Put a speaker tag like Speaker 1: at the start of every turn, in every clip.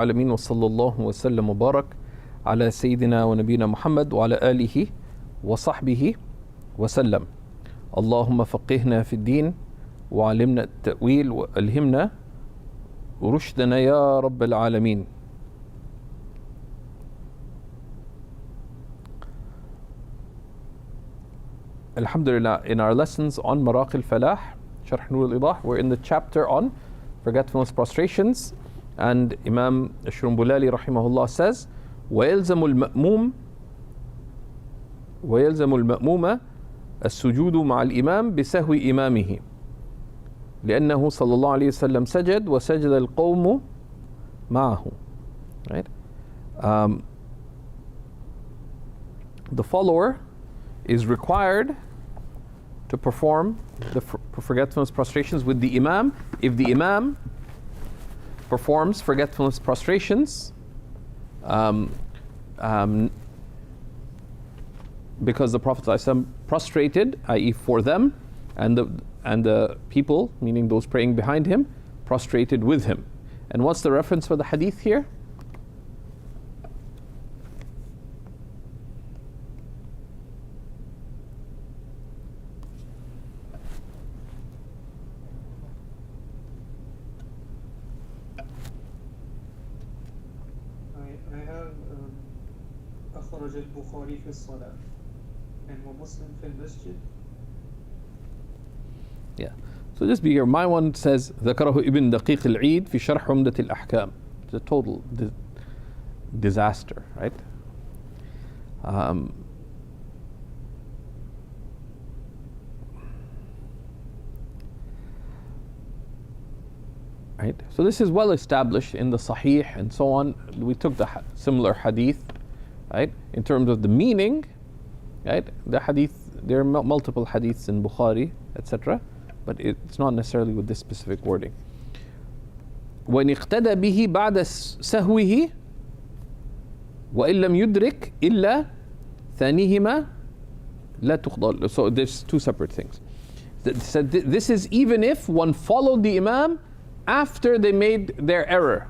Speaker 1: العالمين وصلى الله وسلم وبارك على سيدنا ونبينا محمد وعلى آله وصحبه وسلم. اللهم فقهنا في الدين وعلمنا التأويل وألهمنا رشدنا يا رب العالمين. Alhamdulillah, in our lessons on Maraqi al-Falah, Sharh Nur al-Idah, we're in the chapter on forgetfulness prostrations, and Imam Ashrumbulali rahimahullah says, وَيَلْزَمُ الْمَأْمُومَ السُّجُودُ مَعَ الْإِمَامِ بِسَهْوِ إِمَامِهِ لأنه صلى الله عليه وسلم سجد وسجد القوم معه. Right? The follower is required to perform the forgetfulness prostrations with the imam. If the imam performs forgetfulness prostrations because the Prophet ﷺ prostrated, i.e. for them, and the people, meaning those praying behind him, prostrated with him. And what's the reference for the hadith here?
Speaker 2: I have أخرج البخاري في الصلاة and ومسلم في المسجد.
Speaker 1: Yeah. So just be here. My one says ذكره ابن دقيق العيد في شرح عمدة الأحكام. It's a total disaster, right? Right. So this is well established in the Sahih and so on. We took the similar hadith, right? In terms of the meaning, right? The hadith, there are multiple hadiths in Bukhari, etc. But it's not necessarily with this specific wording. وَإِنِ اقْتَدَى بِهِ بَعْدَ سَهْوِهِ وَإِن لَمْ يُدْرِكْ إِلَّا ثَانِيهِمَا لَا تُقْضَى. So there's two separate things. So this is even if one followed the imam after they made their error.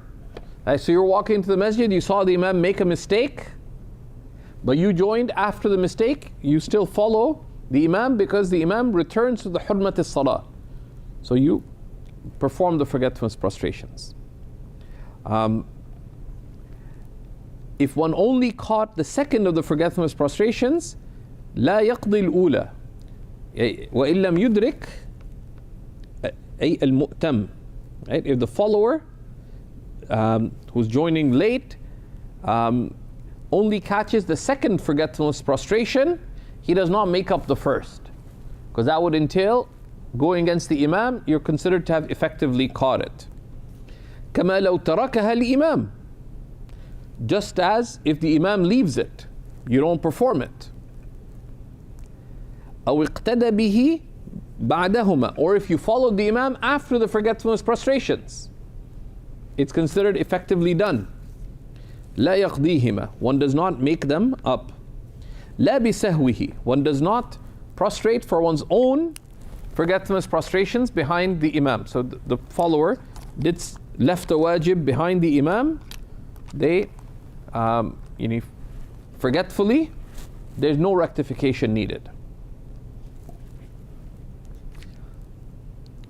Speaker 1: Right, so you're walking into the masjid, you saw the imam make a mistake, but you joined after the mistake, you still follow the imam because the imam returns to the hurmat as-salah. So you perform the forgetfulness prostrations. If one only caught the second of the forgetfulness prostrations, لا يقضي الأولى وإن لم يدرك أي المؤتم. Right? If the follower who's joining late only catches the second forgetfulness prostration, he does not make up the first, because that would entail going against the imam. You're considered to have effectively caught it. كما لو تركها الإمام. Just as if the imam leaves it, you don't perform it. أو اقتدى به بعدهما, or if you followed the imam after the forgetfulness prostrations, it's considered effectively done. لا يقضيهما, one does not make them up. لا بسهوه, one does not prostrate for one's own forgetfulness prostrations behind the imam. So the follower left a wajib behind the imam. They forgetfully, there's no rectification needed.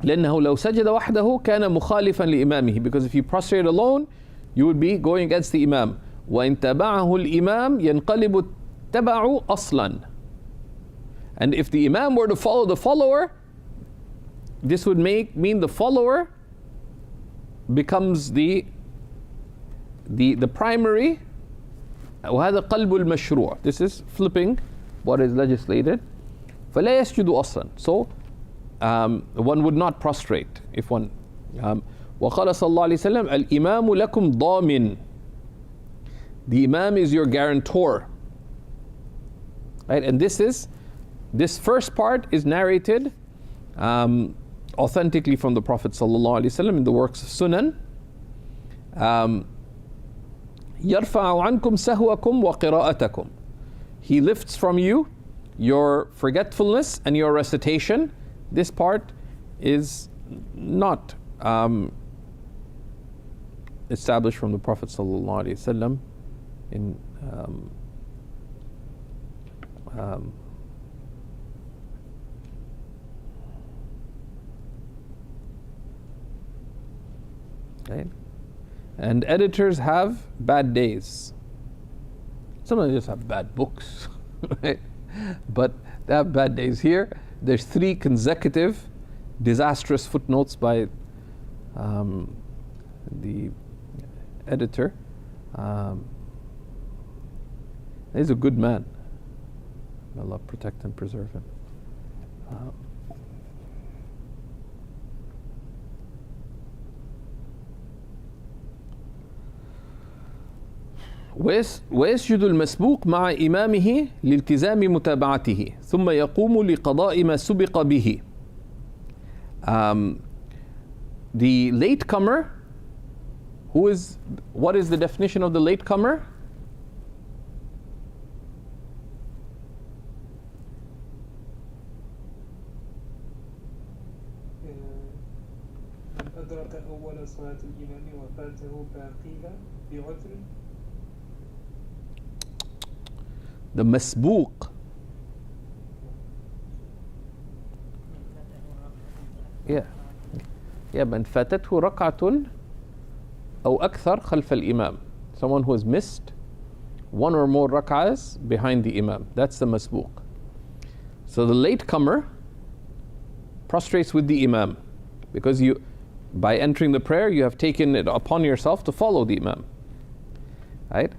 Speaker 1: لأنه لو سجد وحده كان مخالفا لإمامه, because if you prostrate alone, you would be going against the imam. وإن تبعه الإمام ينقلب التبع أصلا. And if the imam were to follow the follower, this would mean the follower becomes the primary. وهذا قلب المشروع. This is flipping what is legislated. فلا يسجد أصلا. So one would not prostrate if one وقال صلى الله عليه وسلم الإمام لكم ضامن. The imam is your guarantor, right? And this first part is narrated authentically from the Prophet صلى الله عليه وسلم in the works of Sunan. يرفع عنكم سهوكم وقراءتكم. He lifts from you your forgetfulness and your recitation. This part is not established from the Prophet sallallahu alaihi wasallam in right? And editors have bad days. Sometimes they just have bad books, right? But they have bad days. Here, there's 3 consecutive disastrous footnotes by the editor. He's a good man. May Allah protect and preserve him. ويسجد المسبوق مع إمامه لالتزام متابعته ثم يقوم لقضاء ما سبق به. The latecomer, what is the definition of the latecomer?
Speaker 2: من أدرك أول صلاة الإمام وفاته باقيها بعذر.
Speaker 1: The مسبوق. من فاتته ركعة أو أكثر خلف الإمام. Someone who has missed 1 or more rak'ahs behind the imam. That's the masbuq. So the latecomer prostrates with the imam because by entering the prayer, you have taken it upon yourself to follow the imam. Right?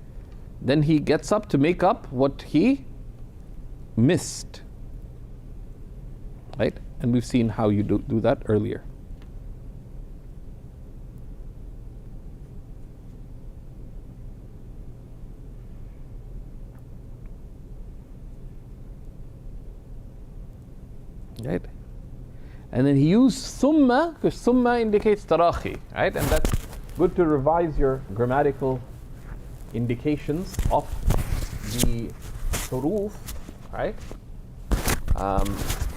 Speaker 1: Then he gets up to make up what he missed. Right? And we've seen how you do that earlier. Right? And then he used thumma, because thumma indicates tarahi, right? And that's good to revise your grammatical indications of the huruf, right?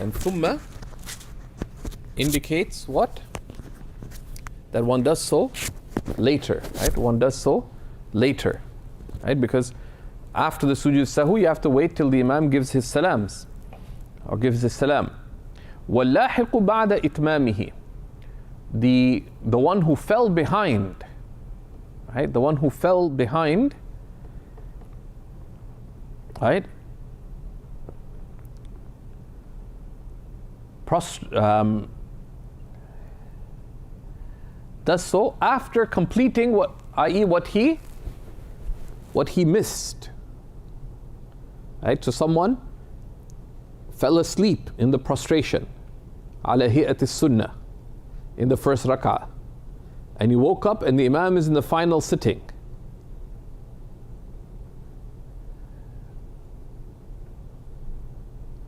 Speaker 1: And thumma indicates what? That one does so later, right? One does so later, right? Because after the sujood sahu, you have to wait till the imam gives his salams, or gives his salam. وَاللَّاحِقُ بَعْدَ إِتْمَامِهِ. The one who fell behind, right? The one who fell behind, right? Does so after completing what he missed, right? So someone fell asleep in the prostration, ala hi'at sunnah, in the first rak'ah, and he woke up and the imam is in the final sitting.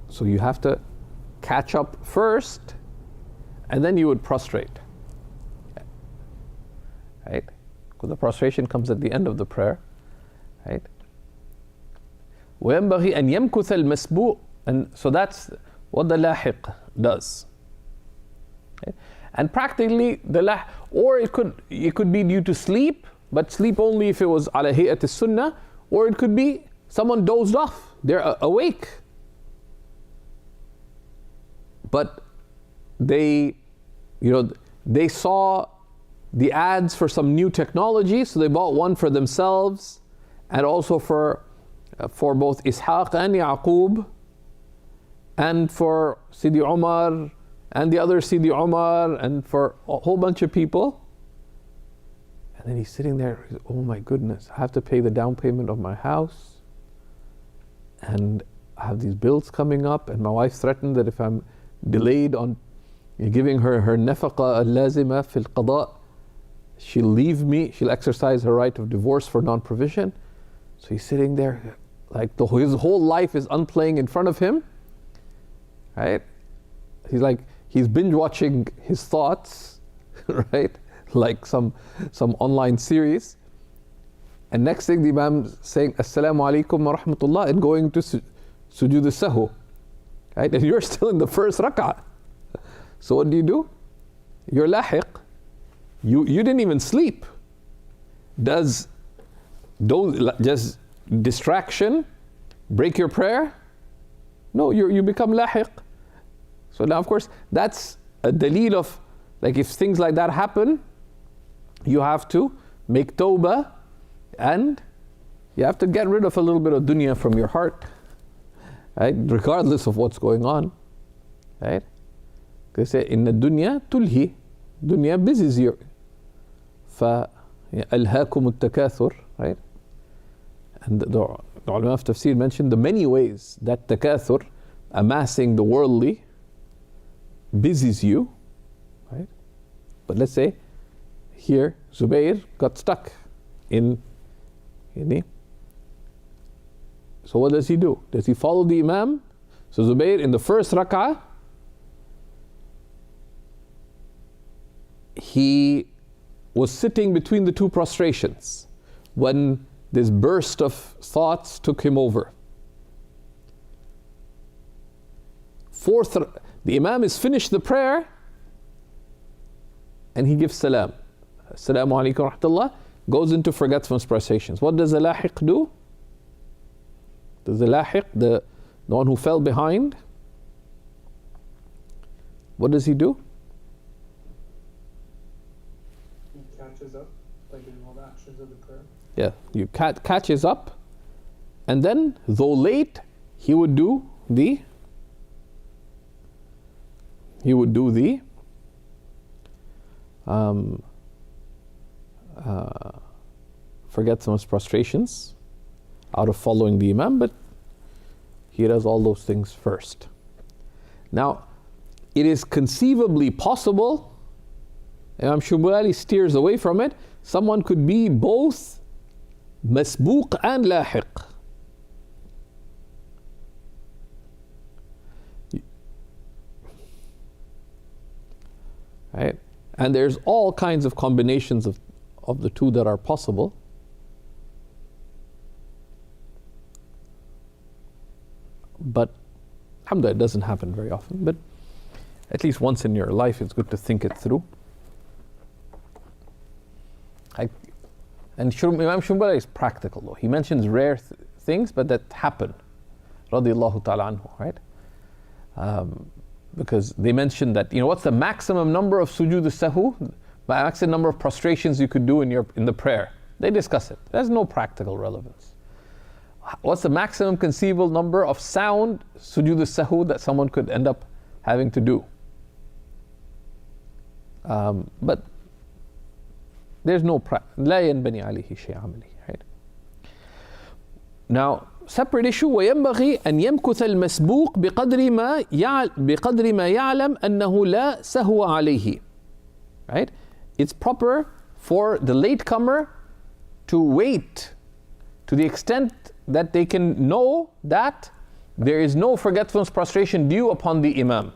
Speaker 1: So you have to catch up first, and then you would prostrate. Right? Because the prostration comes at the end of the prayer. Right? وَيَنْبَغِي أَنْ يَمْكُثَ الْمَسْبُوء. And so that's what the lahiq does. Okay? And practically or it could be due to sleep, but sleep only if it was ala hi'at sunnah, or it could be someone dozed off, they're awake. But they saw the ads for some new technology, so they bought one for themselves and also for both Ishaq and Yaqub, and for Sidi Umar and the other Sidi Umar, and for a whole bunch of people. And then he's sitting there, oh my goodness, I have to pay the down payment of my house, and I have these bills coming up, and my wife threatened that if I'm delayed on giving her nafaqa al-lazima fil qada, she'll leave me, she'll exercise her right of divorce for non-provision. So he's sitting there like his whole life is unplaying in front of him, right? He's binge watching his thoughts, right? Like some online series. And next thing the imam saying assalamu alaikum wa rahmatullah and going to sujood sahu, right? And you're still in the first rak'ah. So what do? You're lahiq. You didn't even sleep. Does just distraction break your prayer? No, you become lahiq. So now, of course, that's a dalil of, like, if things like that happen, you have to make tawbah and you have to get rid of a little bit of dunya from your heart, right? Regardless of what's going on, right? They say, inna dunya tulhi, dunya busies you. فَأَلْهَاكُمُ التَّكَاثُرُ, right? And the ulama of tafsir mentioned the many ways that takathur, amassing the worldly, busies you, right? But let's say here Zubayr got stuck in, so what does he do? Does he follow the Imam? So Zubayr in the first rak'ah, he was sitting between the two prostrations when this burst of thoughts took him over. The Imam is finished the prayer and he gives salam. Assalamu alaikum wa rahmatullah, goes into forgetfulness prostrations. What does the lahiq do? Does the lahiq, the one who fell behind, what does he do?
Speaker 2: He catches up by doing all the actions of the prayer.
Speaker 1: Yeah, you catches up, and then, though late, he would do the forgetfulness prostrations out of following the Imam, but he does all those things first. Now, it is conceivably possible, Imam Shubali steers away from it, someone could be both masbuq and lahiq. Right? And there's all kinds of combinations of the two that are possible. But alhamdulillah, it doesn't happen very often, but at least once in your life it's good to think it through. And Imam Shumbala is practical though. He mentions rare things, but that happen. Radiallahu ta'ala anhu, right? Because they mentioned that, what's the maximum number of sujood al-sahu? Maximum number of prostrations you could do in the prayer. They discuss it. There's no practical relevance. What's the maximum conceivable number of sound sujood al-sahu that someone could end up having to do? But there's no لا ينبني عليه شيء عملي, right? Now, separate issue, وينبغي أن يمكث المسبوق بقدر ما يعلم أنه لا سهو عليه, right? It's proper for the latecomer to wait to the extent that they can know that there is no forgetfulness prostration due upon the Imam,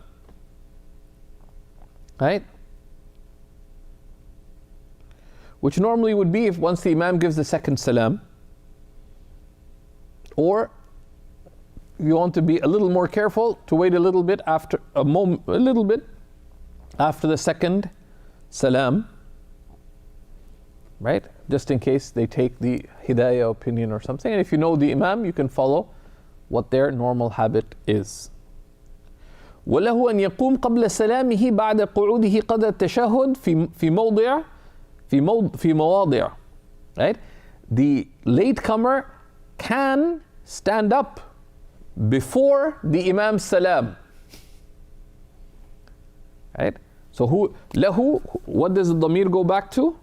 Speaker 1: right? Which normally would be if once the Imam gives the second salam, or you want to be a little more careful to wait a little bit after the second salam, right? Just in case they take the hidayah opinion or something. And if you know the Imam, you can follow what their normal habit is. وله أن يقوم قبل سلامه بعد قعوده قدر التشهد في مواضع, right? The latecomer can stand up before the Imam's salam, right? So lahu, what does the dhamir go back to?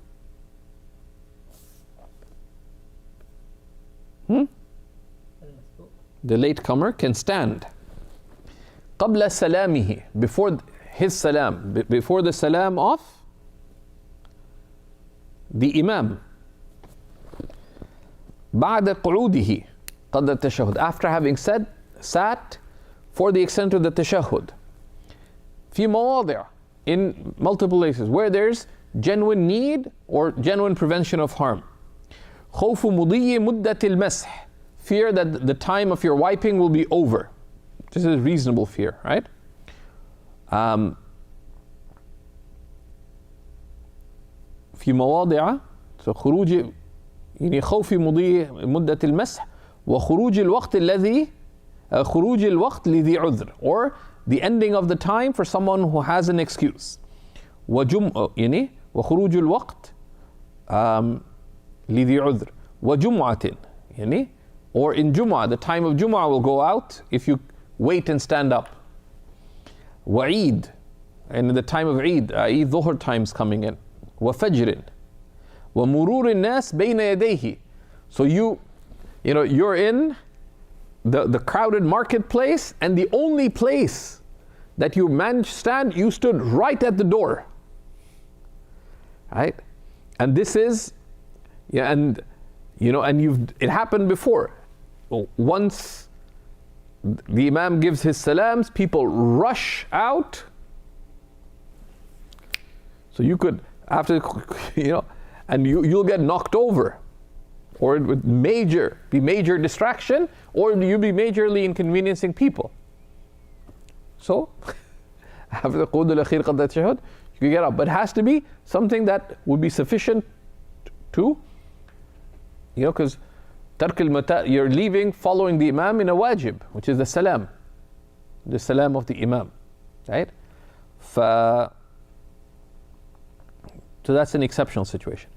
Speaker 1: The latecomer can stand قبل سلامه, before his salam, before the salam of the Imam. بعد قعوده قدر التشهد, after having sat for the extent of the tashahhud. في مواضع, in multiple places where there's genuine need or genuine prevention of harm. خوف مضي مدة المسح, fear that the time of your wiping will be over. This is reasonable fear, right? في مواضع, so خروج يعني خوف مضي مدة المسح وخروج الوقت الذي خروج الوقت لذي عذر, or the ending of the time for someone who has an excuse. يعني وخروج الوقت لذي عذر وجمعة, يعني or in Jum'ah, the time of Jum'ah will go out if you wait and stand up. وعيد, and in the time of Eid, Eid Dhuhr times coming in. وفجر ومرور الناس بين يديه. So you know, you're in the crowded marketplace, and the only place that you managed to stand, you stood right at the door. Right? And this is, yeah, and you know, and it happened before. Once the Imam gives his salams, people rush out. So you could, after, you know, and you'll get knocked over, or it would be major distraction, or you'll be majorly inconveniencing people. So, after the qud al-akhir qad tashahhud, you can get up. But it has to be something that would be sufficient to, you know, because tark al-mata, you're leaving following the Imam in a wajib, which is the salam of the Imam, right? So that's an exceptional situation.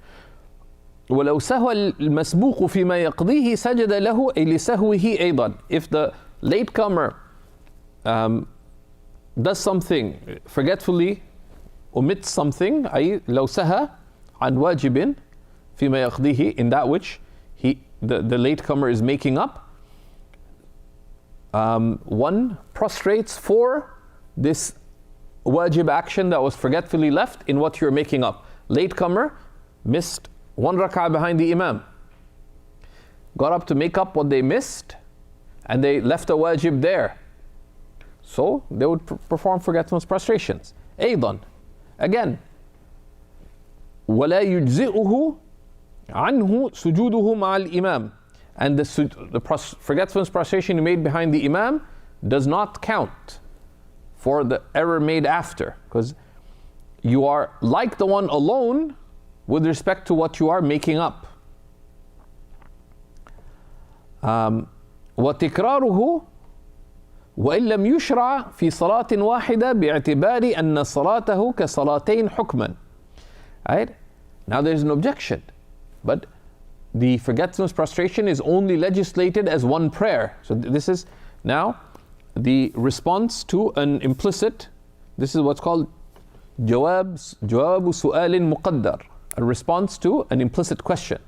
Speaker 1: ولو سهى المسبوق فيما يقضيه سجد له أي لسهوه أيضا. If the latecomer does something forgetfully, omits something, أي لو سهى عن واجب فيما يقضيه, in that which the latecomer is making up, one prostrates for this wajib action that was forgetfully left in what you're making up. Latecomer missed one rak'ah behind the Imam, got up to make up what they missed, and they left a wajib there. So they would perform forgetfulness prostrations. أيضا, again, ولا يجزئه عنه سجوده مع الإمام, and the forgetfulness prostration you made behind the Imam does not count for the error made after, because you are like the one alone with respect to what you are making up. وتكراره وإن لم يشرع في صلاة واحدة باعتبار أن صلاته كصلاتين حكما. Right? Now there's an objection, but the forgetfulness prostration is only legislated as one prayer. So this is now the response to an implicit, this is what's called جواب سؤال مقدر, a response to an implicit question,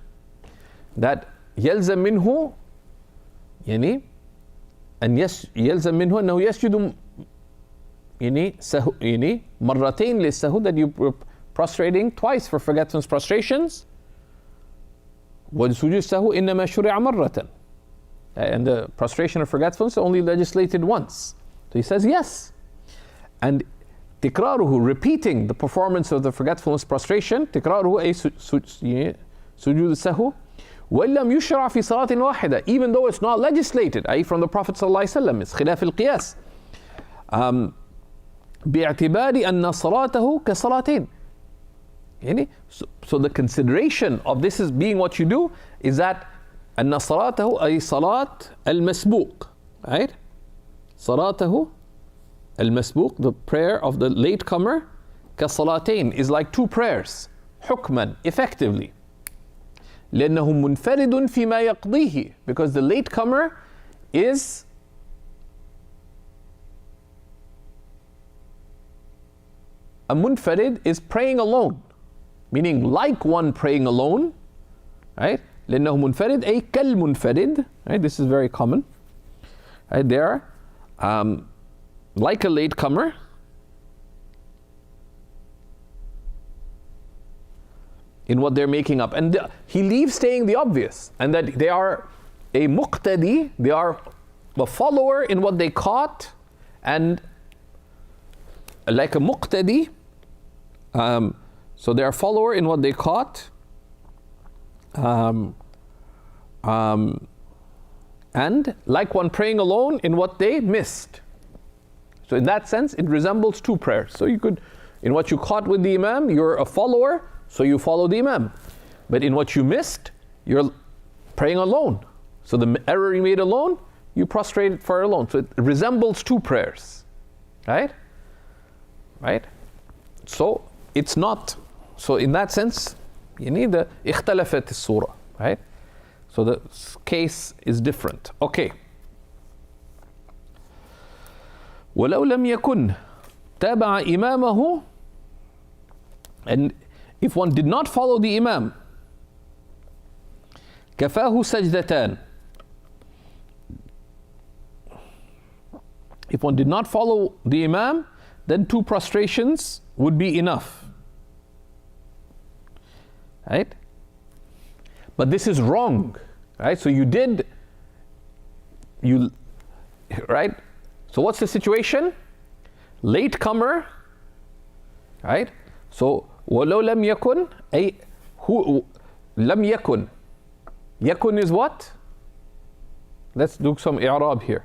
Speaker 1: that يلزم منه يعني أن يلزم منه أنه يسجد يعني مرتين للسهو, that you prostrating twice for forgetfulness prostrations. وسجود السهو إنما شرع مرة, and the prostration of forgetfulness only legislated once. So he says yes, and تكراره, repeating the performance of the forgetfulness prostration, تكراره أي سجود السهو وإن لم يشرع في صلاة واحدة, even though it's not legislated, أي from the Prophet صلى الله عليه وسلم, it's خلاف القياس, باعتبار أن صلاته كصلاتين. يعني so the consideration of this as being what you do is that أن صلاته أي صلاة المسبوق, right? صلاته المسبوق, the prayer of the latecomer, كصلاتين, is like two prayers, حكما, effectively. لأنه منفرد فيما يقضيه, because the latecomer is a munfarid, is praying alone, meaning like one praying alone, right? لأنه منفرد أي كالمنفرد, right? This is very common, right? They are like a latecomer, in what they're making up. And he leaves saying the obvious, and that they are a muqtadi, they are a follower in what they caught, and like a muqtadi, so they are a follower in what they caught, and like one praying alone in what they missed. So in that sense, it resembles two prayers. So you could, in what you caught with the Imam, you're a follower, so you follow the Imam. But in what you missed, you're praying alone. So the error you made alone, you prostrated for alone. So it resembles two prayers, right? Right? So it's not, so in that sense, you need the اختلفت الصورة, right? So the case is different. Okay. ولو لم يكن تابع إمامه, and if one did not follow the Imam, كفاه سجدتان. If one did not follow the Imam, then 2 prostrations would be enough. Right? But this is wrong. Right? So right? So what's the situation? Latecomer, right? So ولو لم يكن, أي who لم يكن. يكن is what? Let's do some i'rab here.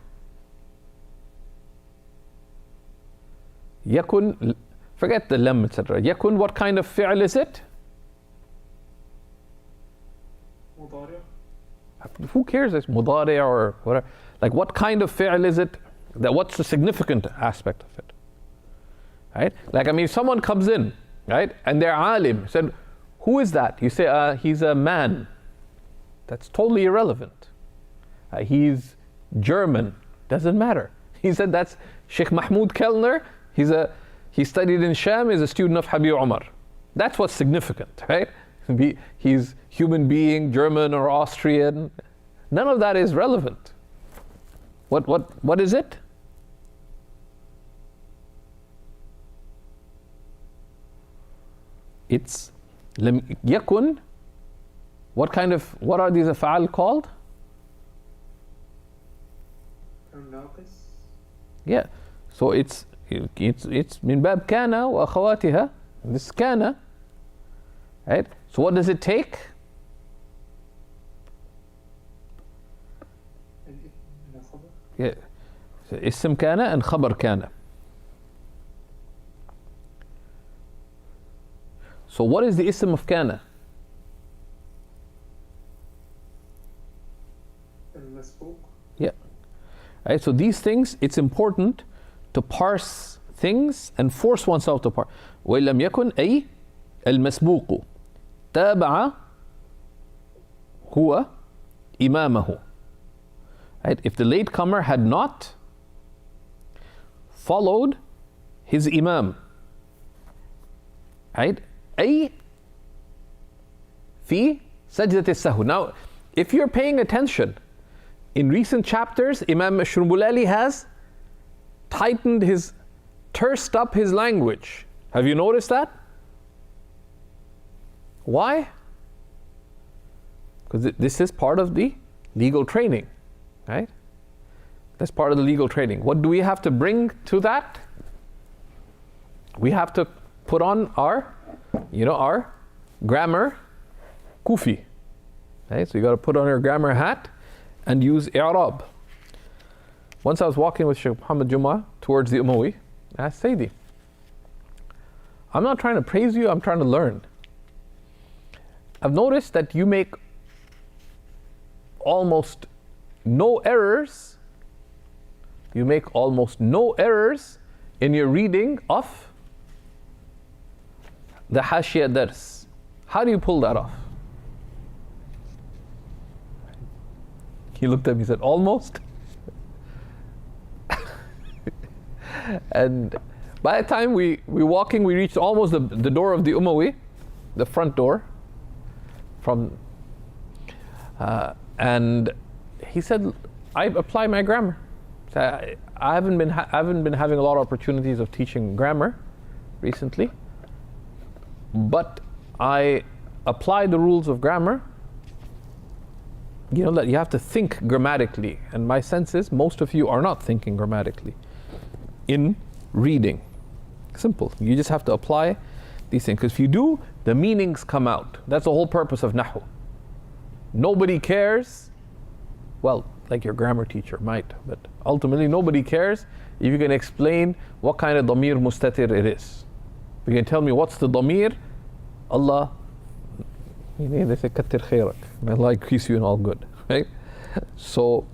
Speaker 1: يكن, forget the lam, etc. يكن, what kind of fi'l is it?
Speaker 2: مضارع.
Speaker 1: Who cares? It's مضارع or whatever. Like what kind of fi'l is it? What's the significant aspect of it? Right? Like, I mean, if someone comes in, right, and they're alim, said, who is that? You say, he's a man. That's totally irrelevant. He's German. Doesn't matter. He said that's Sheikh Mahmoud Kellner. He studied in Sham, is a student of Habib Umar. That's what's significant, right? He's human being, German or Austrian. None of that is relevant. What is it? It's لم يكن. What are these af'al called?
Speaker 2: الناقص.
Speaker 1: Yeah. So it's من باب كان وأخواتها. This كان. Right? So what does it take? Yeah. So اسم كان and خبر كان. So what is the ism of كان?
Speaker 2: المسبوق.
Speaker 1: Yeah. Right? So these things, it's important to parse things and force oneself to parse. وإن لم يكن أي المسبوق تابع هو إمامه. Right? If the latecomer had not followed his imam, right? أي في سجدة السهو. Now, if you're paying attention, in recent chapters, Imam Shrumbulali has tersed up his language. Have you noticed that? Why? Because this is part of the legal training, right? That's part of the legal training. What do we have to bring to that? We have to put on our grammar kufi. Right? So you got to put on your grammar hat and use i'rab. Once I was walking with Sheikh Muhammad Juma towards the Umawi, I asked Sayyidi, I'm not trying to praise you, I'm trying to learn. I've noticed that you make almost no errors. You make almost no errors in your reading of the Hashiyah Dars. How do you pull that off? He looked at me and said, almost. And by the time we walking, we reached almost the door of the Umawi, the front door. And he said, I apply my grammar. So I haven't been having a lot of opportunities of teaching grammar recently, but I apply the rules of grammar. You know that you have to think grammatically, and my sense is most of you are not thinking grammatically in reading. Simple. You just have to apply these things, because if you do, the meanings come out. That's the whole purpose of Nahu. Nobody cares, well, like your grammar teacher might, but ultimately nobody cares if you can explain what kind of damir mustatir it is. You can tell me what's the damir, Allah They say كتر خيرك. May Allah increase you in all good. Right? So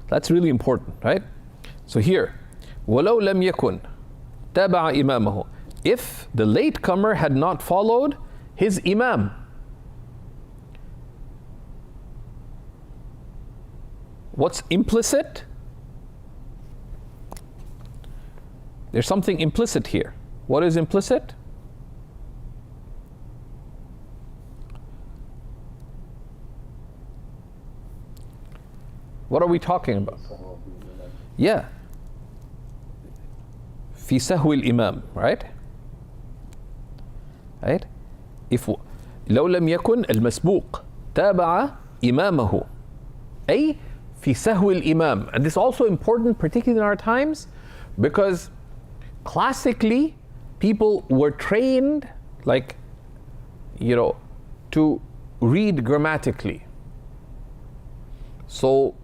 Speaker 1: that's really important, right? So here, وَلَوْ لَمْ يَكُنْ تَابَعَ إِمَامَهُ. If the latecomer had not followed his imam, what's implicit? There's something implicit here. What is implicit? What are we talking about? Yeah. في سهو الإمام, right? Right? If لو لم يكن المسبوق تابع إمامه أي في سهو الإمام. And this is also important, particularly in our times, because classically people were trained, like, to read grammatically. So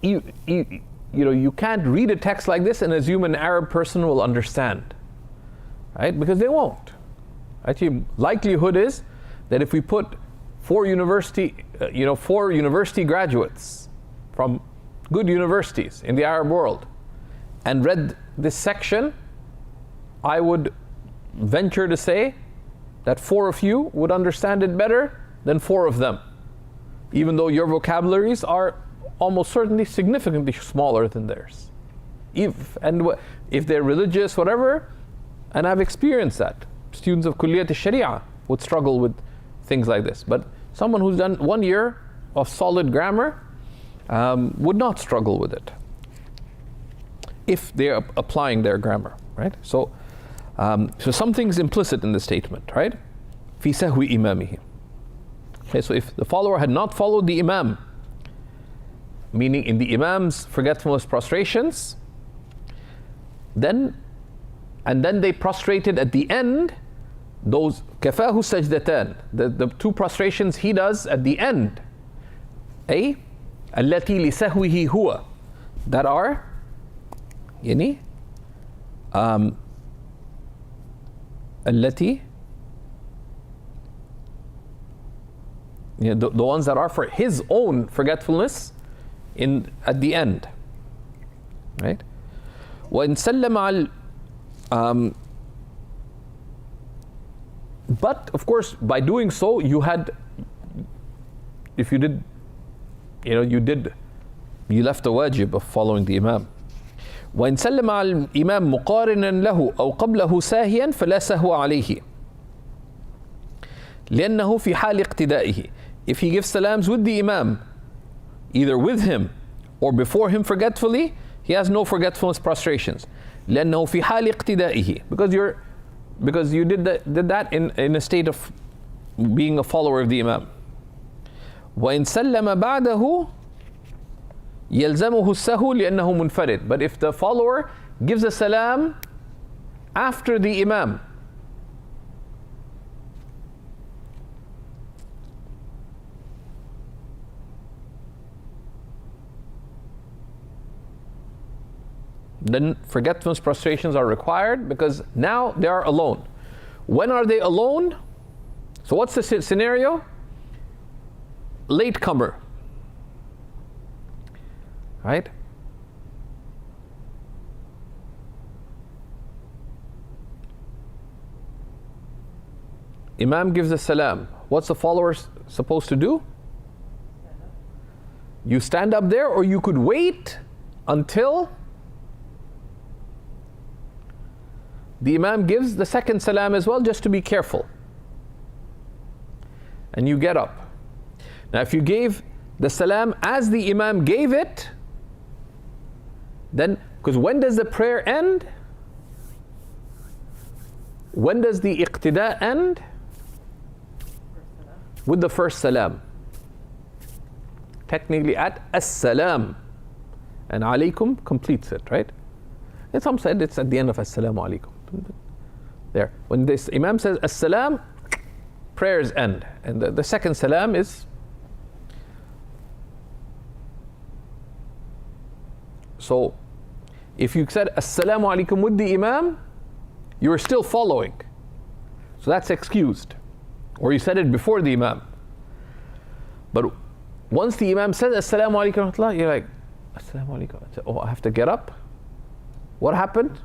Speaker 1: you can't read a text like this and assume an Arab person will understand, right? Because they won't. Actually, likelihood is that if we put four university graduates from good universities in the Arab world and read this section, I would venture to say that four of you would understand it better than four of them, even though your vocabularies are almost certainly significantly smaller than theirs. If they're religious, whatever, and I've experienced that. Students of Kulliyat al-Sharia would struggle with things like this. But someone who's done 1 year of solid grammar would not struggle with it if they're applying their grammar, right? So something's implicit in the statement, right? في سهو إمامه. Okay, so if the follower had not followed the imam, meaning in the imam's forgetfulness prostrations, then they prostrated at the end, those كفاه سجدتان, the two prostrations he does at the end, أي التي لسهوه هو, that are التي, the ones that are for his own forgetfulness at the end, right? وإن سلم على but of course by doing so you left the wajib of following the imam. وإن سلم على الإمام مقارنا له أو قبله ساهيا فلا سهو عليه لأنه في حال اقتدائه. If he gives salams with the imam, either with him or before him forgetfully, he has no forgetfulness prostrations. لأنه في حال اقتدائه, because you did that in a state of being a follower of the imam. وإن سلم بعده يلزمه السهو لأنه منفرد. But if the follower gives a salam after the imam, then forgetfulness prostrations are required, because now they are alone. When are they alone? So what's the scenario? Latecomer, right? Imam gives a salam. What's the follower supposed to do? You stand up there, or you could wait until the imam gives the second salam as well, just to be careful. And you get up. Now if you gave the salam as the imam gave it, then, because when does the prayer end? When does the iqtida end? With the first salam. Technically at as-salam. And alaykum completes it, right? And some said it's at the end of as-salamu alaykum. There. When this imam says as-salam, prayers end. And the second salam is. So if you said as-salamu alaykum with the imam, you are still following. So that's excused. Or you said it before the Imam. But once the Imam says Assalamu alaikum wa rahmatullah, you're like, Assalamu alaikum. Oh, I have to get up? What happened?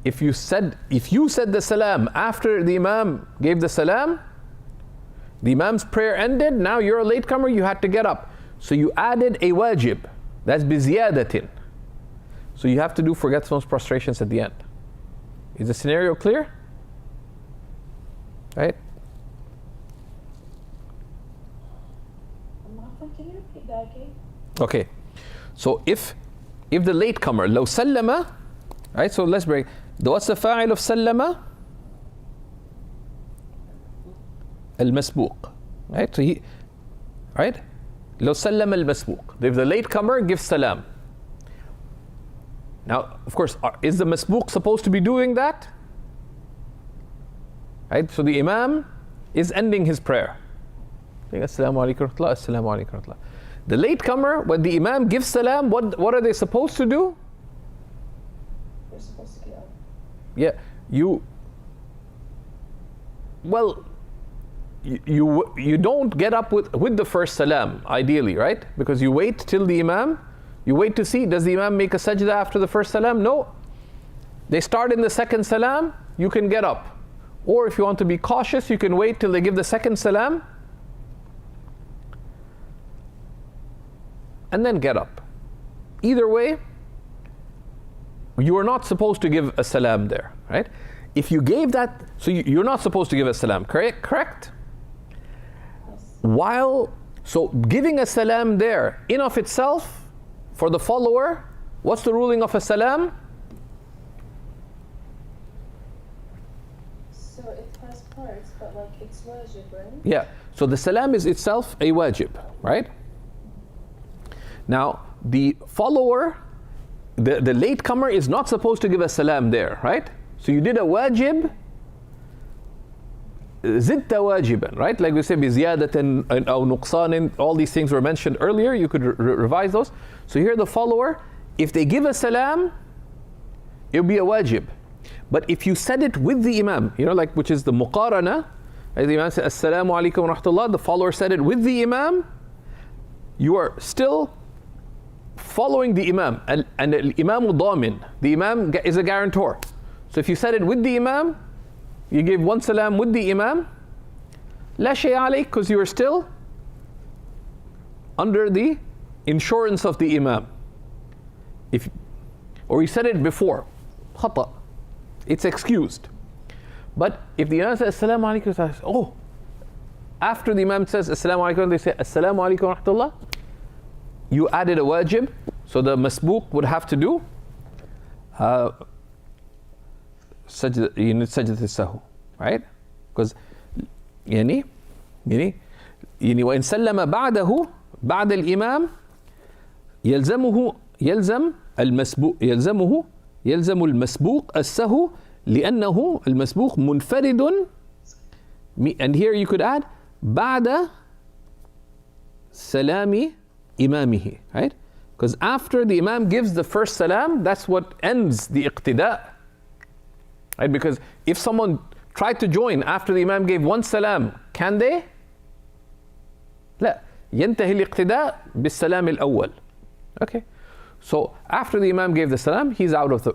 Speaker 1: If you said the salam after the Imam gave the salam, the Imam's prayer ended, now you're a latecomer, you had to get up. So you added a wajib. That's biziyadatin. So you have to do forgetfulness prostrations at the end. Is the scenario clear? Right?
Speaker 3: Can you repeat that again?
Speaker 1: Okay. So if the latecomer, لو سلم, right? So let's break. What's the fa'il of سلم? المسبوق. Right? So right? لو سلم المسبوق. If the latecomer gives salam. Now, of course, is the masbuq supposed to be doing that? Right? So the Imam is ending his prayer. Assalamu alaikum wa rahmatullah, assalamu alaikum wa rahmatullah. The latecomer, when the Imam gives salam, what are they supposed to do?
Speaker 3: They're supposed to get up.
Speaker 1: Yeah, you don't get up with the first salam, ideally, right? Because you wait till the Imam, you wait to see, does the Imam make a sajda after the first salam? No. They start in the second salam, you can get up. Or if you want to be cautious, you can wait till they give the second salam, and then get up. Either way, you are not supposed to give a salam there, right? If you gave that, so you're not supposed to give a salam, correct?
Speaker 3: Yes.
Speaker 1: So giving a salam there, in of itself, for the follower, what's the ruling of a salam?
Speaker 3: So it has parts, but like it's wajib, right?
Speaker 1: Yeah, so the salam is itself a wajib, right? Now, the follower, the latecomer is not supposed to give a salam there, right? So you did a wajib, zidta wajiban, right? Like we say, biziyadatin aw nuqsanin, all these things were mentioned earlier, you could revise those. So here the follower, if they give a salam, it'll be a wajib. But if you said it with the Imam, like which is the muqarana, as the Imam said, Assalamu alaikum wa rahmatullah, the follower said it with the Imam, you are still following the Imam. And the Imam damin, the Imam is a guarantor. So if you said it with the Imam, you gave one salam with the Imam, la shay alayk, because you are still under the insurance of the Imam. Or you said it before, khata, it's excused. But if the Imam says Assalamu alaikum, after the Imam says Assalamu alaikum, they say Assalamu alaikum wa rahmatullah, you added a wajib, so the masbuq would have to do sajdat al-sahu, right? Because وإن سلم بعده بعد الإمام يلزم المسبوق السهو لأنه المسبوق منفرد, and here you could add بعد سلام إمامه, right? Because after the Imam gives the first salam, that's what ends the iqtida, right? Because if someone tried to join after the Imam gave one salam, can they? لا, ينتهي الاقتداء بالسلام الأول. Okay, so after the Imam gave the salam, he's out of the,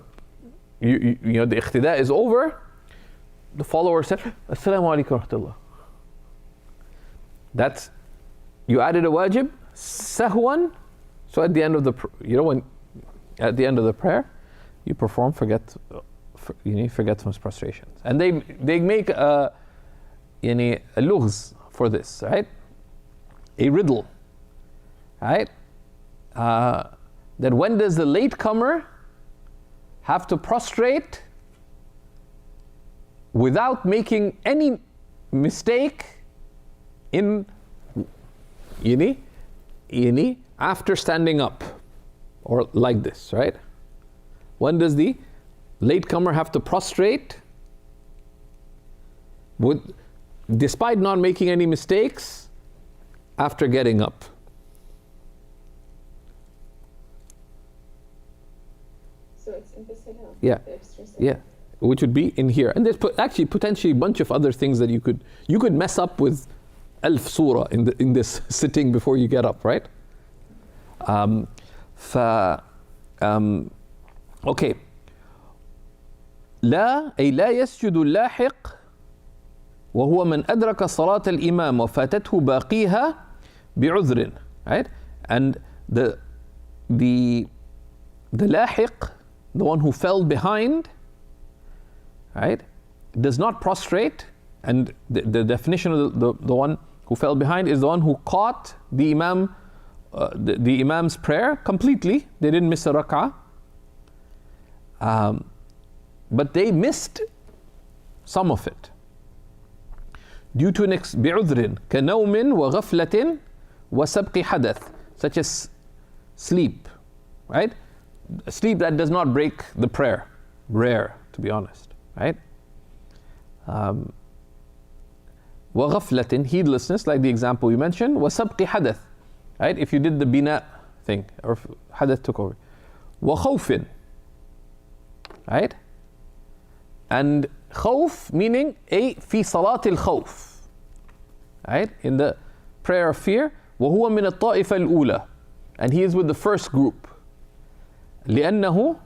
Speaker 1: the iqtida is over. The follower said, Assalamu alaikum wa rahmatullah. That's, you added a wajib, sahwan. So at the end of the, at the end of the prayer, you perform forgetfulness prostrations, and they make a lughz for this, right? A riddle, right? That when does the latecomer have to prostrate without making any mistake in after standing up, or like this, right? When does the latecomer have to prostrate despite not making any mistakes after getting up?
Speaker 3: So it's in the salam.
Speaker 1: Yeah.
Speaker 3: The extra salam.
Speaker 1: Yeah. which would be in here. And there's actually potentially a bunch of other things that you could mess up with alf surah in this sitting before you get up, right? Okay. لا أي لا يسجد اللاحق وهو من أدرك صلاة الإمام وفاتته باقيها بعذر, right? And the لاحق, the one who fell behind, right, does not prostrate. And the definition of the one who fell behind is the one who caught the imam, the imam's prayer completely. They didn't miss a rak'ah, but they missed some of it due to بعذر كنوم وغفلة وسبق حدث, such as sleep, right? Sleep that does not break the prayer, rare to be honest, right? وغفلة, heedlessness, like the example you mentioned. وسبق حدث, right? If you did the bina thing, or if حدث took over. وخوف, right? And خوف meaning في صلاة الخوف, right? In the prayer of fear. وهو من الطائفة الأولى, and he is with the first group. لأنه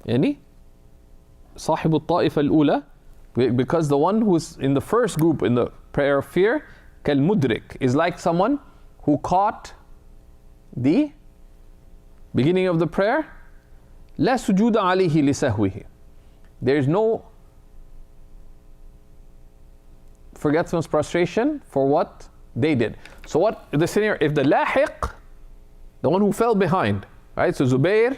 Speaker 1: يعني صاحب الطائفة الأولى, because the one who's in the first group in the prayer of fear, كالمدرك, is like someone who caught the beginning of the prayer. لا سجود عليه لسهوه, there is no forgetfulness, prostration for what they did. So what the scenario, if the lahiq, the one who fell behind, right? So Zubair,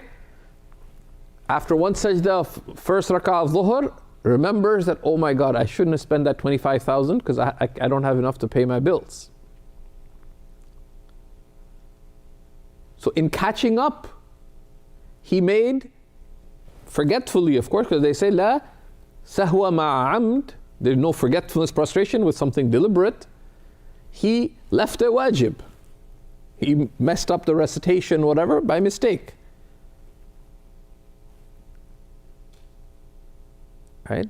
Speaker 1: after one sajda of first rak'ah of dhuhr, remembers that, oh my God, I shouldn't have spent that 25,000 because I don't have enough to pay my bills. So in catching up, he made, forgetfully of course, because they say la sahwa ma'a amd, there's no forgetfulness, prostration with something deliberate. He left a wajib. He messed up the recitation, whatever, by mistake. Right?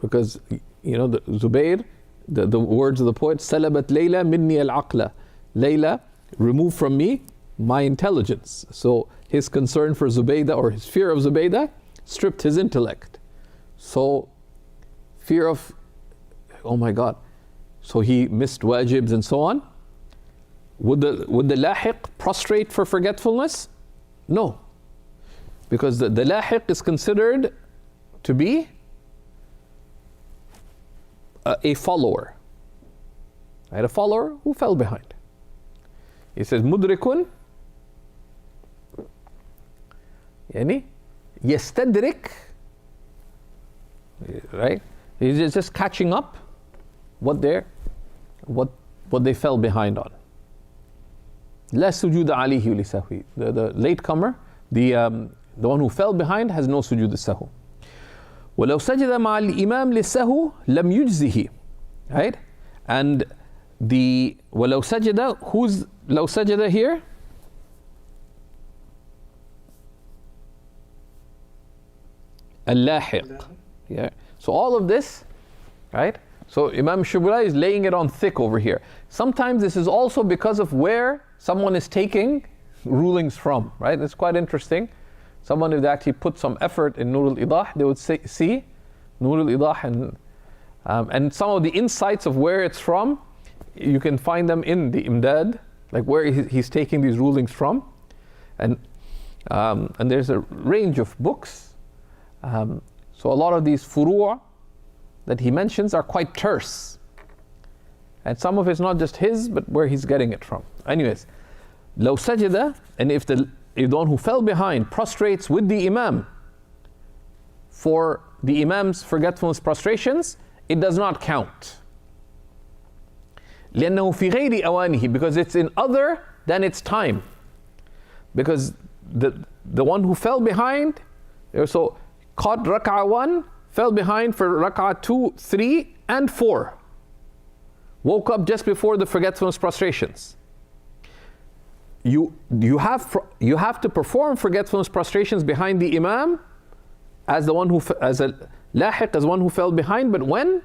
Speaker 1: Because, you know, the Zubair, the words of the poet, Salabat Layla minni al-aqla. Layla removed from me my intelligence. So his concern for Zubaydah, or his fear of Zubaydah, stripped his intellect. So fear of, oh my God, so he missed wajibs and so on. Would the lahiq prostrate for forgetfulness? No. Because the lahiq is considered to be a follower. Right? A follower who fell behind. He says, mudrikun, yani yastadrik, right? He's just catching up what they fell behind on. La sujuda alayhi lisahwi. The latecomer, the one who fell behind, has no sujood as-sahw. وَلَوْ سَجَدَ مَعَ الْإِمَامِ لِلسَّهْوِ لَمْ يُجْزِهِ. Right? And the وَلَوْ سَجَدَ, who's لَوْ سَجَدَ here? Al-Lahiq. Yeah. So all of this, right? So Imam Shubra is laying it on thick over here. Sometimes this is also because of where someone is taking rulings from, right? It's quite interesting. Someone, if they actually put some effort in Nur al-Idah, they would see Nur al-Idah and some of the insights of where it's from, you can find them in the Imdad, like where he's taking these rulings from. And there's a range of books. So a lot of these furu' that he mentions are quite terse. And some of it's not just his, but where he's getting it from. Anyways, لو سجد, and if the one who fell behind prostrates with the imam for the imam's forgetfulness prostrations, it does not count. لأنه في غير أوانه, because it's in other than its time. Because the one who fell behind, so caught rak'ah 1, fell behind for rak'ah 2, 3, and 4. Woke up just before the forgetfulness prostrations. you have to perform forgetfulness prostrations behind the imam as the one who as a lahiq, as one who fell behind. But when?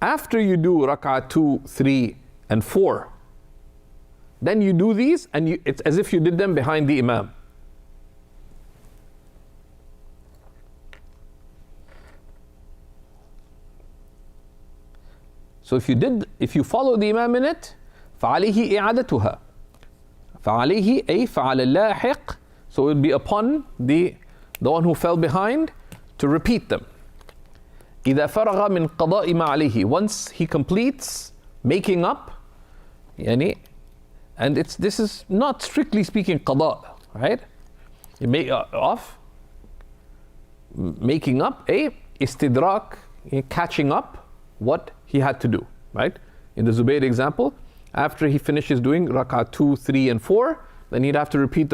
Speaker 1: After you do rak'ah 2, 3, and 4, then you do these, and it's as if you did them behind the imam. So if you follow the imam in it, فَعَلَيْهِ إِعَادَتُهَا. فَعَلَيْهِ أي فَعَلَى اللاحق. So it would be upon the one who fell behind to repeat them. إِذَا فَرَغَ مِنْ قَضَاءِ مَا عَلَيْهِ. Once he completes making up, يعني, and this is not strictly speaking qada, right? You make off, making up, istidrak, catching up what he had to do, right? In the Zubayr example, after he finishes doing rak'ah 2, 3, and 4, then he'd have to repeat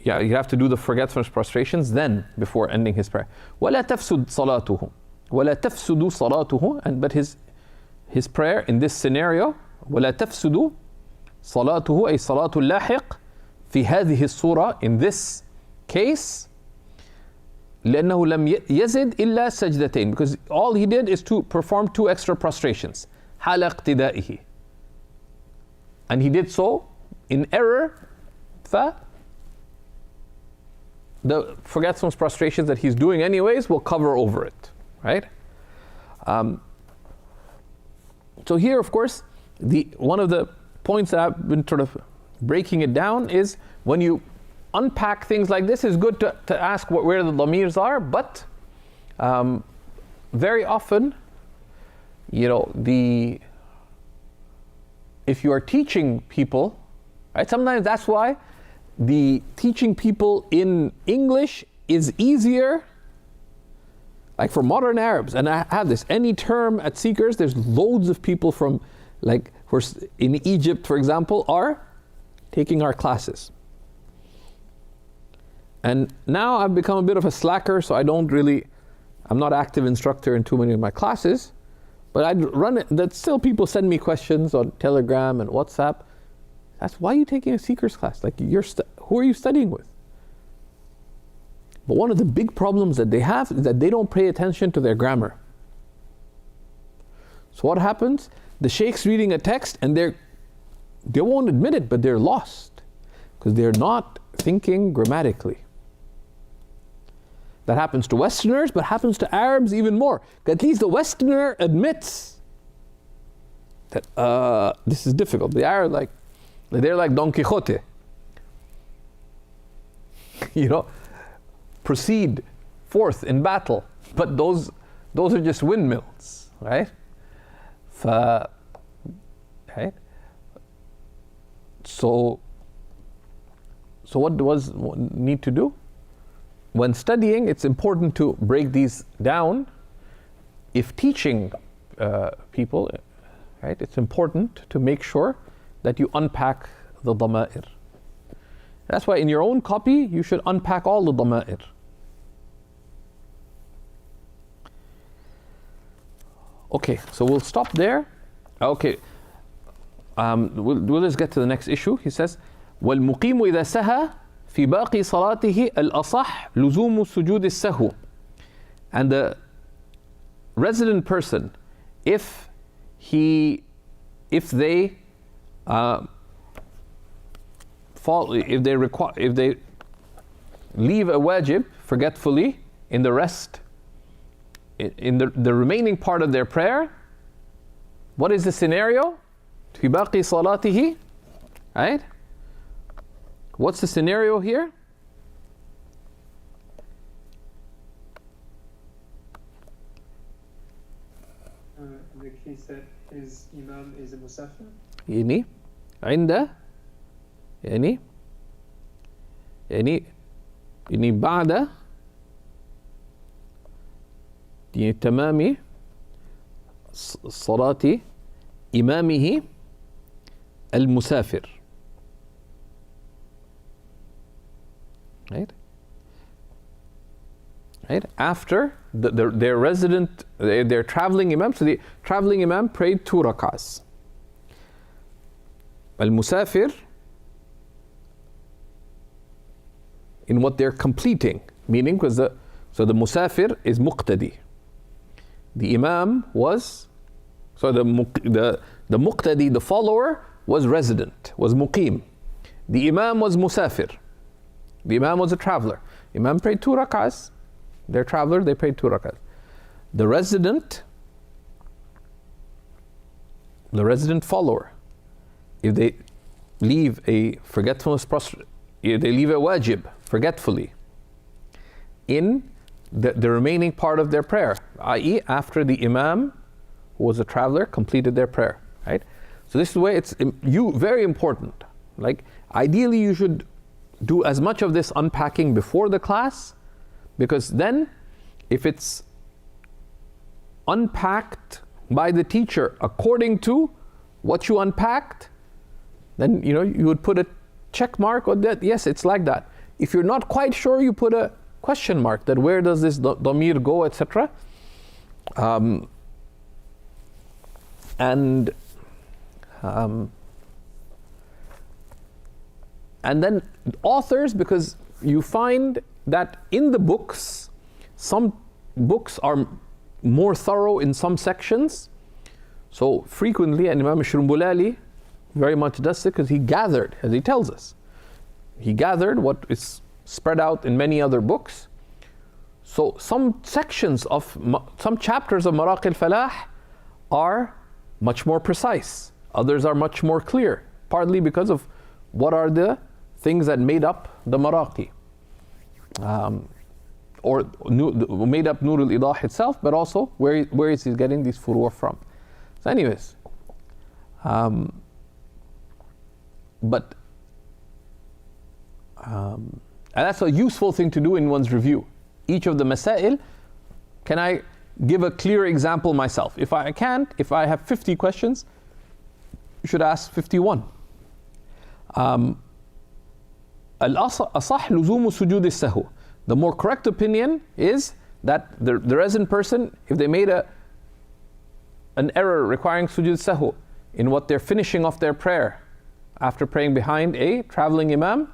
Speaker 1: you have to do the forgetfulness prostrations then before ending his prayer. وَلَا تَفْسُدْ صَلَاتُهُ. وَلَا تَفْسُدُ صَلَاتُهُ. But his prayer in this scenario, وَلَا تَفْسُدُ صَلَاتُهُ أي صَلَاةُ اللَّاحِقِ في هذه الصورة, in this case, لأنه لم يزد إلا سجدتين, because all he did is to perform 2 extra prostrations, حال اقتدائه, and he did so in error. The forgetfulness prostrations that he's doing anyways will cover over it, right? So here, of course, one of the points that I've been sort of breaking it down is when you unpack things like this, it's good to ask where the dhamirs are, but very often, if you are teaching people, right, sometimes that's why the teaching people in English is easier, like for modern Arabs. And I have this, any term at Seekers, there's loads of people from, like, in Egypt, for example, are taking our classes. And now I've become a bit of a slacker, so I'm not active instructor in too many of my classes, but I run it, that still people send me questions on Telegram and WhatsApp. That's why are you taking a Seekers class? Like, who are you studying with? But one of the big problems that they have is that they don't pay attention to their grammar. So what happens? The sheikh's reading a text and they won't admit it, but they're lost because they're not thinking grammatically. That happens to Westerners, but happens to Arabs even more. At least the Westerner admits that this is difficult. The Arab, they're like Don Quixote. Proceed forth in battle. But those are just windmills, right? Right? So what does one need to do? When studying, it's important to break these down. If teaching people, right, it's important to make sure that you unpack the dhama'ir. That's why in your own copy, you should unpack all the dhama'ir. Okay, so we'll stop there. Okay, we'll just get to the next issue. He says, وَالْمُقِيمُ إِذَا سَهَى فِي بَاقِي صَلَاتِهِ الْأَصَحُ لُزُومُ سُجُودِ السَّهْوِ. And the resident person, if they leave a wajib forgetfully in the rest, in the remaining part of their prayer, what is the scenario? في باقي صلاته, right? What's the scenario here?
Speaker 2: The case that his imam is a musafir.
Speaker 1: يعني بعد تمام صلاة إمامه المسافر. Right? After their resident, their traveling imam, so the traveling imam prayed 2 rak'ahs. Al-Musafir, in what they're completing. Meaning, because the musafir is muqtadi. The imam was, the muqtadi, the follower, was resident, was muqim. The imam was musafir. The imam was a traveler. Imam prayed 2 rak'ahs. They're traveler, they prayed 2 rak'ahs. The resident follower, if they leave a forgetfulness, if they leave a wajib forgetfully in the remaining part of their prayer, i.e. after the imam, who was a traveler, completed their prayer, right? So this is where it's very important. Like, ideally you should do as much of this unpacking before the class, because then if it's unpacked by the teacher according to what you unpacked, then you would put a check mark on that. Yes, it's like that. If you're not quite sure, you put a question mark, that where does this dhamir go, etc. And then authors, because you find that in the books, some books are more thorough in some sections. So frequently, and Imam Shrumbulali very much does it, because he gathered, as he tells us, he gathered what is spread out in many other books. So some sections of, some chapters of Maraqi al-Falah are much more precise. Others are much more clear, partly because of what are the things that made up the Maraqi. Or made up Nur al-Idah itself, but also where is he getting these furu'a from. So anyways, and that's a useful thing to do in one's review. Each of the masail, can I give a clear example myself? If I can't, if I have 50 questions, you should ask 51. Al-asah luzumu sujud al-sahu. The more correct opinion is that the resident person, if they made an error requiring sujud sahu in what they're finishing off their prayer after praying behind a traveling imam,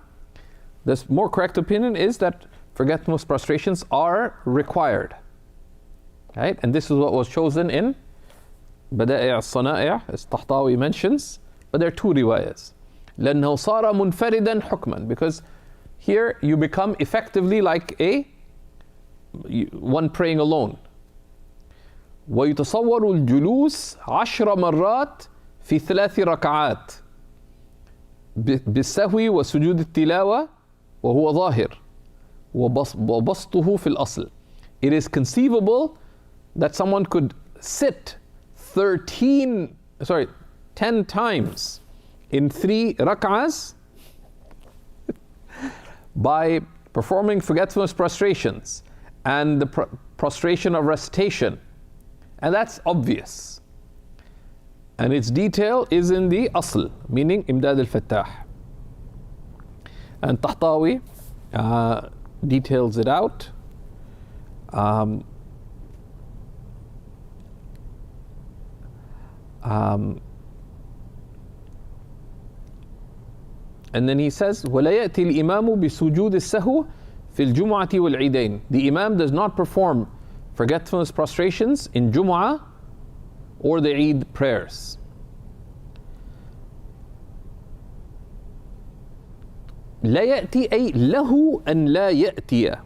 Speaker 1: the more correct opinion is that forgetfulness prostrations are required. Right? And this is what was chosen in Bada'i' al-Sana'i', as Tahtawi mentions, but there are 2 riwayas. لأنه صار منفردا حكما, because here you become effectively like one praying alone. ويتصور الجلوس 10 مرات في 3 ركعات بالسهو وسجود التلاوة وهو ظاهر وبسطه في الأصل. It is conceivable that someone could sit 10 times in 3 rak'ahs by performing forgetfulness prostrations and the prostration of recitation. And that's obvious. And its detail is in the asl, meaning Imdad al-Fattah. And Tahtawi details it out. And then he says, وَلَا يَأْتِي الْإِمَامُ بِسُجُودِ السَّهُوِ فِي الْجُمْعَةِ وَالْعِيدَيْنِ. The Imam does not perform forgetfulness prostrations in Jum'ah or the Eid prayers. لا يأتي أي له أن لا يأتي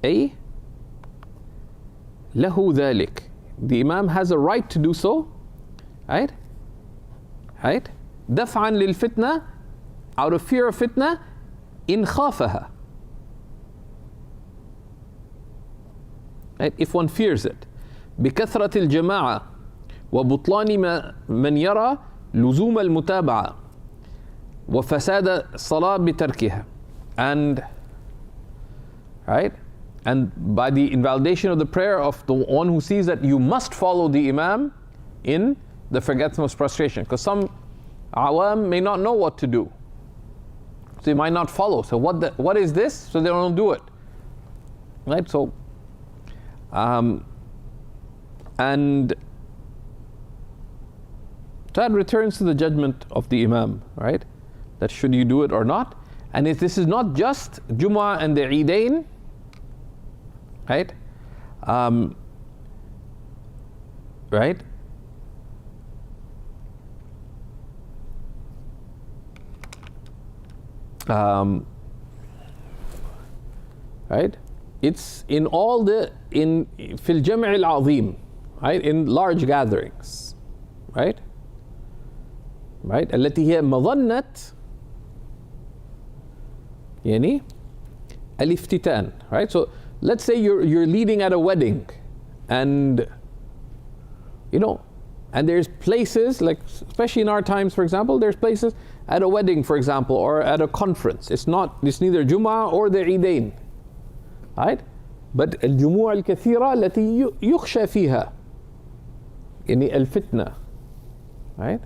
Speaker 1: أي له ذلك. The Imam has a right to do so, right? Right? دفعا للفتنة, out of fear of fitna, إن خافها. Right? If one fears it. بكثرة الجماعة وبطلان من يرى لزوم المتابعة وفساد الصلاة بتركها. And right? And by the invalidation of the prayer of the one who sees that you must follow the Imam in the forgetfulness prostration. Because some awam may not know what to do. So they might not follow. So what is this? So they don't do it. Right? So and that returns to the judgment of the Imam, right? That should you do it or not? And if this is not just Jumu'ah and the Eidain, right? Right? Right? It's in all the fil jam' al-azim, right? In large gatherings, right? Right? التي هي مظنة يعني الافتتان, right? So let's say you're leading at a wedding, and you know, and there's places like, especially in our times, for example, there's places at a wedding, for example, or at a conference. It's neither Jumu'ah or the Eidain, right? But الجموع الكثيرة التي يخشى فيها يعني الفتنة, right?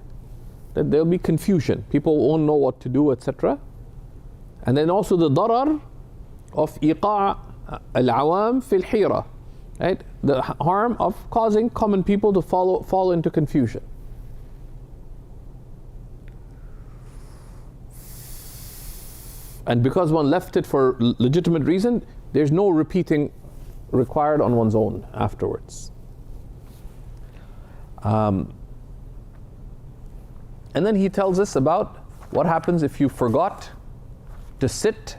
Speaker 1: That there'll be confusion. People won't know what to do, etc. And then also the darar of إيقاع العوام في الحيرة, right? The harm of causing common people to fall into confusion. And because one left it for legitimate reason, there's no repeating required on one's own afterwards. And then he tells us about what happens if you forgot to sit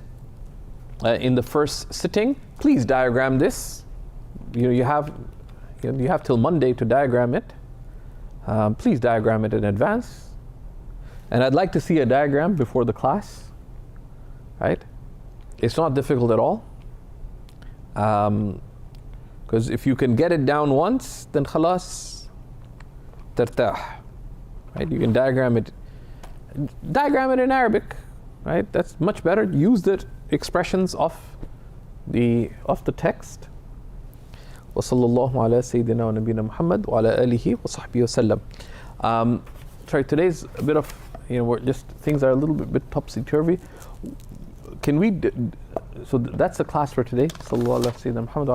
Speaker 1: in the first sitting. Please diagram this. You have till Monday to diagram it. Please diagram it in advance. And I'd like to see a diagram before the class, right? It's not difficult at all. Because if you can get it down once, then khalas, tartah. Right? You can diagram it in Arabic, right? That's much better. Use the expressions of the text. وصلى الله على سيدنا ونبينا محمد وعلى آله وصحبه وسلم. Sorry, today's a bit of, we're just, things are a little bit topsy-turvy. Can we, so that's the class for today. صلى الله على سيدنا محمد